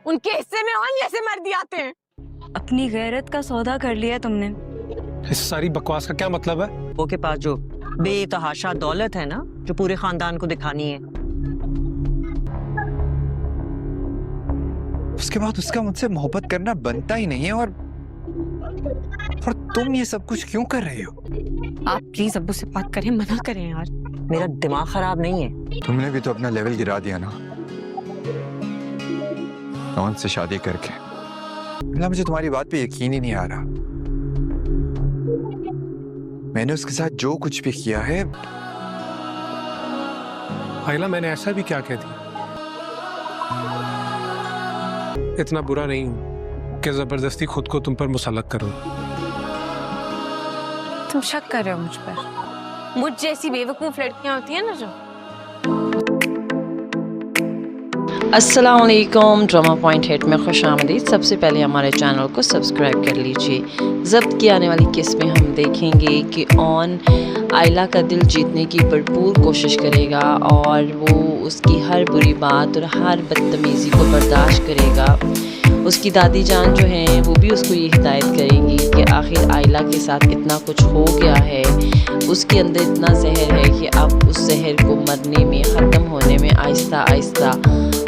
उनके हिस्से में और जैसे मर्दी आते हैं। अपनी गैरत का सौदा कर लिया तुमने। इस सारी बकवास का क्या मतलब है? वो के पास जो बेतहाशा दौलत है ना, जो पूरे खानदान को दिखानी है, उसके बाद उसका मुझसे मोहब्बत करना बनता ही नहीं है। और तुम ये सब कुछ क्यों कर रही हो? आप प्लीज अब्बू से बात करें, मना करें यार। मेरा दिमाग खराब नहीं है। तुमने भी तो अपना लेवल गिरा दिया ना नॉन से शादी करके। ना मुझे तुम्हारी बात पे यकीन ही नहीं आ रहा। मैंने उसके साथ जो कुछ भी किया है। आइला, मैंने ऐसा भी क्या कह दिया? इतना बुरा नहीं हूं कि जबरदस्ती खुद को तुम पर मुसल्लत करूं। तुम शक कर रहे हो मुझ पर? मुझ जैसी बेवकूफ लड़कियां होती हैं ना जो। अस्सलाम वालेकुम, ड्रामा पॉइंट हिट में खुश आमदीद। सबसे पहले हमारे चैनल को सब्सक्राइब कर लीजिए। ज़ब्त की आने वाली किस्त में हम देखेंगे कि ऑन आइला का दिल जीतने की भरपूर कोशिश करेगा और वो उसकी हर बुरी बात और हर बदतमीज़ी को बर्दाश्त करेगा। उसकी दादी जान जो हैं वो भी उसको ये हिदायत करेंगी कि आखिर आइला के साथ इतना कुछ हो गया है, उसके अंदर इतना जहर है कि अब उस जहर को मरने में, ख़त्म होने में आहिस्ता आहिस्ता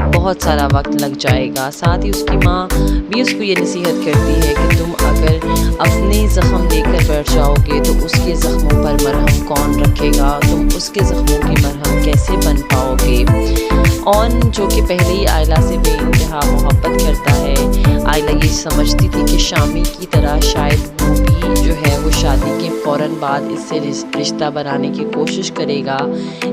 बहुत सारा वक्त लग जाएगा। साथ ही उसकी माँ भी उसको ये नसीहत करती है कि तुम अगर अपने ज़ख्म लेकर बैठ जाओगे तो उसके ज़ख्मों पर मरहम कौन रखेगा, तुम उसके ज़ख्मों की मरहम कैसे बन पाओगे। ऑन जो कि पहले ही आइला से बेइंतहा मोहब्बत करता है, आइला ये समझती थी कि शामी की तरह शायद वो भी जो है वो शादी के फ़ौरन बाद इससे रिश्ता बनाने की कोशिश करेगा,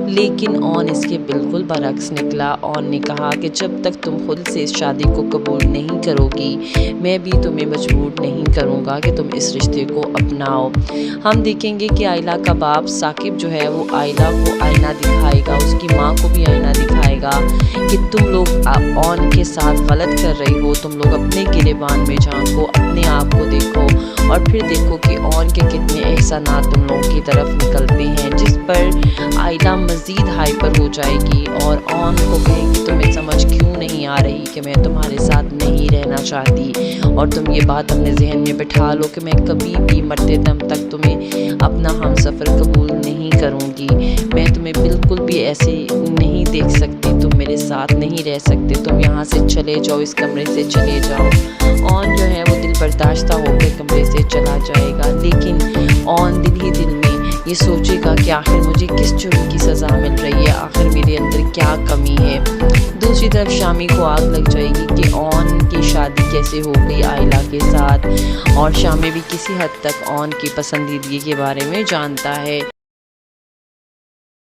लेकिन ऑन इसके बिल्कुल बरक्स निकला। ऑन ने कहा कि जब तक तुम खुद से इस शादी को कबूल नहीं करोगी, मैं भी तुम्हें मजबूर नहीं करूँगा कि तुम इस रिश्ते को अपनाओ। हम देखेंगे कि आइला का बाप साकिब जो है वो आइला को आईना दिखाएगा, उसकी माँ को भी आईना दिखाएगा कि तुम लोग ऑन के साथ गलत कर रही हो। तुम लोग अपने गिरेबान में झांको, अपने आप को देखो और फिर देखो कि ऑन के कितने एहसानात तुम लोगों की तरफ निकलते हैं, जिस पर आइला मज़ीद हाइपर हो जाएगी और ऑन को कहेगी तुम्हें समझ क्यों नहीं आ रही कि मैं तुम्हारे साथ नहीं रहना चाहती, और तुम ये बात अपने जहन में बिठा लो कि मैं कभी भी मरते दम तक तुम्हें अपना हमसफ़र कबूल नहीं करूँगी, मैं तुम्हें बिल्कुल भी ऐसे नहीं देख सकती, तुम मेरे साथ नहीं रह सकते, तुम यहाँ से चले जाओ, इस कमरे से चले जाओ। ऑन जो है वो दिल बर्दाश्ता होकर कमरे से चला जाएगा, लेकिन ऑन दिल ही दिल में ये सोचेगा कि आखिर मुझे किस जुर्म की सज़ा मिल रही है, आखिर मेरे अंदर क्या कमी है। दूसरी तरफ शामी को आग लग जाएगी कि ऑन की शादी कैसे हो गई आइला के साथ, और शामी भी किसी हद तक ऑन की पसंदीदगी के बारे में जानता है।